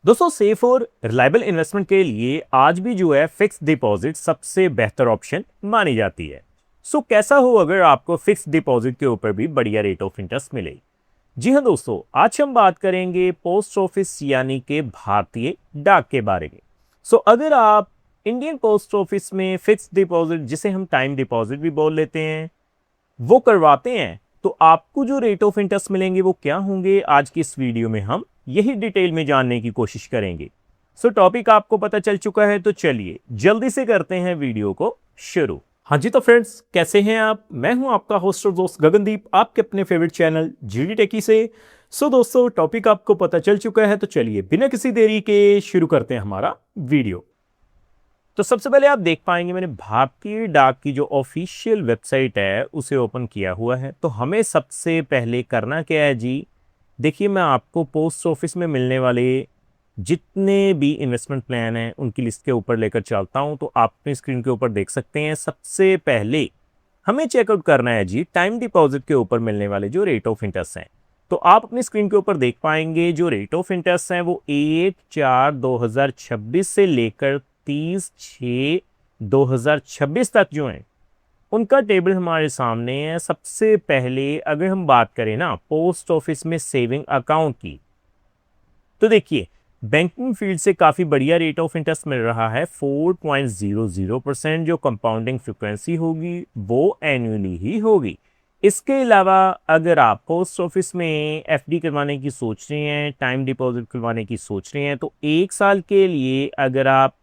दोस्तों सेफ और reliable investment के लिए आज भी जो है फिक्स डिपॉजिट सबसे बेहतर ऑप्शन मानी जाती है। कैसा हो अगर आपको फिक्स डिपॉजिट के ऊपर भी बढ़िया रेट ऑफ इंटरेस्ट मिले। जी हाँ दोस्तों, आज हम बात करेंगे पोस्ट ऑफिस यानी कि भारतीय डाक के बारे में। अगर आप इंडियन पोस्ट ऑफिस में फिक्स डिपॉजिट, जिसे हम टाइम डिपॉजिट भी बोल लेते हैं, वो करवाते हैं तो आपको जो रेट ऑफ इंटरेस्ट मिलेंगे वो क्या होंगे, आज की इस वीडियो में हम यही डिटेल में जानने की कोशिश करेंगे। टॉपिक आपको पता चल चुका है तो चलिए जल्दी से करते हैं वीडियो को शुरू। हाँ जी, तो फ्रेंड्स कैसे हैं आप? मैं हूं आपका होस्ट और दोस्त गगनदीप, आपके अपने फेवरेट चैनल जीडी टेकी से। दोस्तों टॉपिक आपको पता चल चुका है तो चलिए बिना किसी देरी के शुरू करते हैं हमारा वीडियो। सबसे पहले आप देख पाएंगे मैंने भारतीय डाक की जो ऑफिशियल वेबसाइट है उसे ओपन किया हुआ है। तो हमें सबसे पहले करना क्या है जी, देखिए मैं आपको पोस्ट ऑफिस में मिलने वाले जितने भी इन्वेस्टमेंट प्लान हैं उनकी लिस्ट के ऊपर लेकर चलता हूं। तो आप अपनी स्क्रीन के ऊपर देख सकते हैं, सबसे पहले हमें चेकआउट करना है जी टाइम डिपॉजिट के ऊपर मिलने वाले जो रेट ऑफ इंटरेस्ट हैं। तो आप अपनी स्क्रीन के ऊपर देख पाएंगे जो रेट ऑफ इंटरेस्ट हैं वो 1/4/2026 से लेकर 30/6/2026 तक जो है उनका टेबल हमारे सामने है। सबसे पहले अगर हम बात करें ना पोस्ट ऑफिस में सेविंग अकाउंट की, तो देखिए बैंकिंग फील्ड से काफ़ी बढ़िया रेट ऑफ इंटरेस्ट मिल रहा है 4.00%। जो कंपाउंडिंग फ्रिक्वेंसी होगी वो एनुअली ही होगी। इसके अलावा अगर आप पोस्ट ऑफिस में एफडी करवाने की सोच रहे हैं, टाइम डिपॉजिट करवाने की सोच रहे हैं, तो 1 साल के लिए अगर आप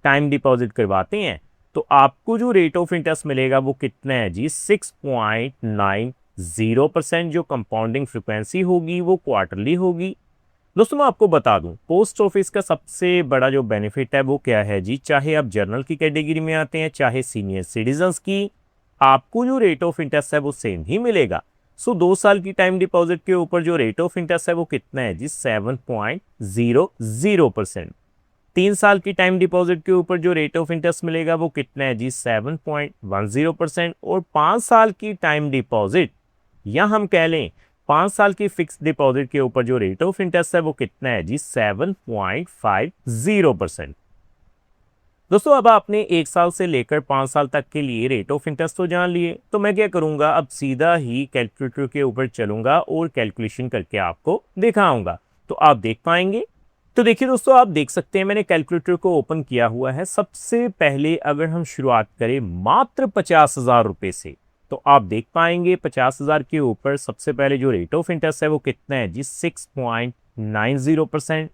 टाइम डिपॉजिट करवाते हैं तो आपको जो रेट ऑफ इंटरेस्ट मिलेगा वो कितना है जी, 6.90%। जो कंपाउंडिंग फ्रिक्वेंसी होगी वो क्वार्टरली होगी। दोस्तों मैं आपको बता दूं पोस्ट ऑफिस का सबसे बड़ा जो बेनिफिट है वो क्या है जी, चाहे आप जर्नल की कैटेगरी में आते हैं चाहे सीनियर सिटीजन्स की, आपको जो रेट ऑफ इंटरेस्ट है वो सेम ही मिलेगा। 2 साल की टाइम डिपॉजिट के ऊपर जो रेट ऑफ इंटरेस्ट है वो कितना है जी, 7.00%। 3 साल की टाइम डिपॉजिट के ऊपर जो रेट ऑफ इंटरेस्ट मिलेगा वो कितना है जी, 7.10%। और 5 साल की टाइम डिपॉजिट या हम कह लें 5 साल की फिक्स डिपॉजिट के ऊपर जो रेट ऑफ इंटरेस्ट है वो कितना है जी, 7.50%। दोस्तों अब आपने 1 साल से लेकर 5 साल तक के लिए रेट ऑफ इंटरेस्ट तो जान लिए, तो मैं क्या करूंगा, अब सीधा ही कैलकुलेटर के ऊपर चलूंगा और कैलकुलेशन करके आपको दिखाऊंगा। तो आप देख पाएंगे, तो देखिए दोस्तों आप देख सकते हैं मैंने कैलकुलेटर को ओपन किया हुआ है। सबसे पहले अगर हम शुरुआत करें मात्र 50,000 रुपए से, तो आप देख पाएंगे 50,000 के ऊपर सबसे पहले जो रेट ऑफ इंटरेस्ट है वो कितना है जी, 6.90%।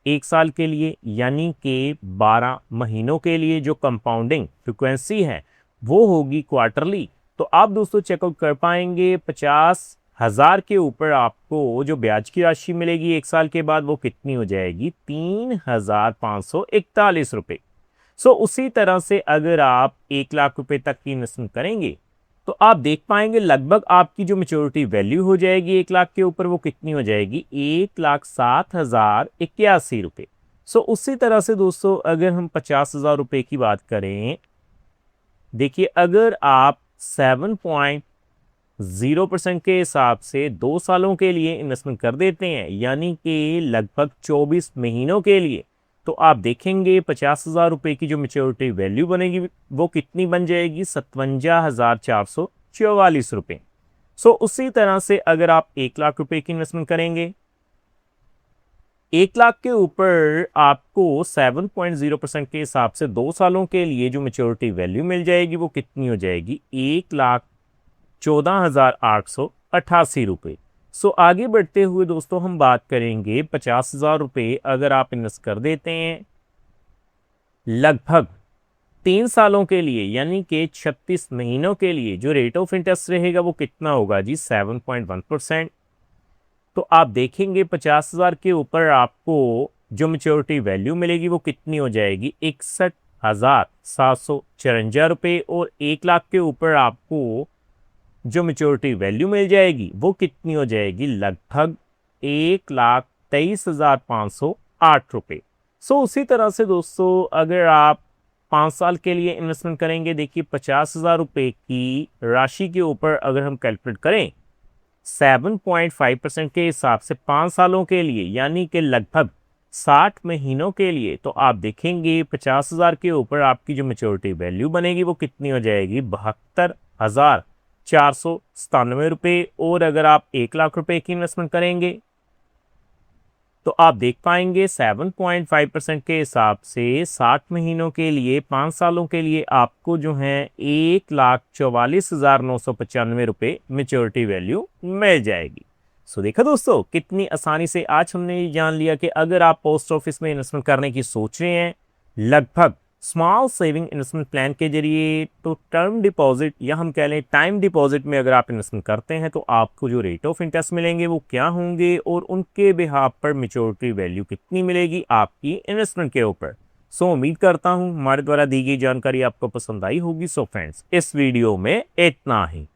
1 साल के लिए यानी कि 12 महीनों के लिए जो कंपाउंडिंग फ्रिक्वेंसी है वो होगी क्वार्टरली। तो आप दोस्तों चेकआउट कर पाएंगे 50,000 के ऊपर आपको जो ब्याज की राशि मिलेगी 1 साल के बाद वो कितनी हो जाएगी, 3,541 रुपए। उसी तरह से अगर आप 1 लाख रुपए तक की इन्वेस्टमेंट करेंगे तो आप देख पाएंगे लगभग आपकी जो मेच्योरिटी वैल्यू हो जाएगी 1 लाख के ऊपर वो कितनी हो जाएगी, 1,07,081 रुपए। उसी तरह से दोस्तों अगर हम 50,000 रुपए की बात करें, देखिए अगर आप 7.0% के हिसाब से 2 सालों के लिए इन्वेस्टमेंट कर देते हैं यानी कि लगभग 24 महीनों के लिए, तो आप देखेंगे 50,000 रुपए की जो मेच्योरिटी वैल्यू बनेगी वो कितनी बन जाएगी, 57,444 रुपए। उसी तरह से अगर आप 1 लाख रुपए की इन्वेस्टमेंट करेंगे, 1 लाख के ऊपर आपको 7.0% के हिसाब से 2 सालों के लिए जो मेच्योरिटी वैल्यू मिल जाएगी वो कितनी हो जाएगी, 1,14,888 रुपए। आगे बढ़ते हुए दोस्तों हम बात करेंगे 50,000 रुपए अगर आप इन्वेस्ट कर देते हैं लगभग 3 सालों के लिए यानी कि 36 महीनों के लिए, जो रेट ऑफ इंटरेस्ट रहेगा वो कितना होगा जी, 7.1%। तो आप देखेंगे 50,000 के ऊपर आपको जो मेच्योरिटी वैल्यू मिलेगी वो कितनी हो जाएगी, 61,754 रुपए। और 1 लाख के ऊपर आपको जो मेच्योरिटी वैल्यू मिल जाएगी वो कितनी हो जाएगी, लगभग 1,23,508 रुपए। उसी तरह से दोस्तों अगर आप 5 साल के लिए इन्वेस्टमेंट करेंगे, देखिए 50,000 रुपए की राशि के ऊपर अगर हम कैलकुलेट करें 7.5% के हिसाब से 5 सालों के लिए यानी कि लगभग 60 महीनों के लिए, तो आप देखेंगे 50,000 के ऊपर आपकी जो मेच्योरिटी वैल्यू बनेगी वो कितनी हो जाएगी, 72,497 रुपये। और अगर आप 1 लाख रुपए की इन्वेस्टमेंट करेंगे तो आप देख पाएंगे 7.5% के हिसाब से 60 महीनों के लिए 5 सालों के लिए आपको जो है 1,44,995 रुपये मेच्योरिटी वैल्यू मिल जाएगी। सो देखा दोस्तों, कितनी आसानी से आज हमने ये जान लिया कि अगर आप पोस्ट ऑफिस में इन्वेस्टमेंट करने की सोच रहे हैं, लगभग स्मॉल सेविंग इन्वेस्टमेंट प्लान के जरिए, तो टर्म डिपॉजिट या हम कह लें टाइम डिपॉजिट में अगर आप इन्वेस्टमेंट करते हैं तो आपको जो रेट ऑफ इंटरेस्ट मिलेंगे वो क्या होंगे और उनके बिहाफ पर मेच्योरिटी वैल्यू कितनी मिलेगी आपकी इन्वेस्टमेंट के ऊपर। सो उम्मीद करता हूं हमारे द्वारा दी गई जानकारी आपको पसंद आई होगी। सो फ्रेंड्स, इस वीडियो में इतना ही।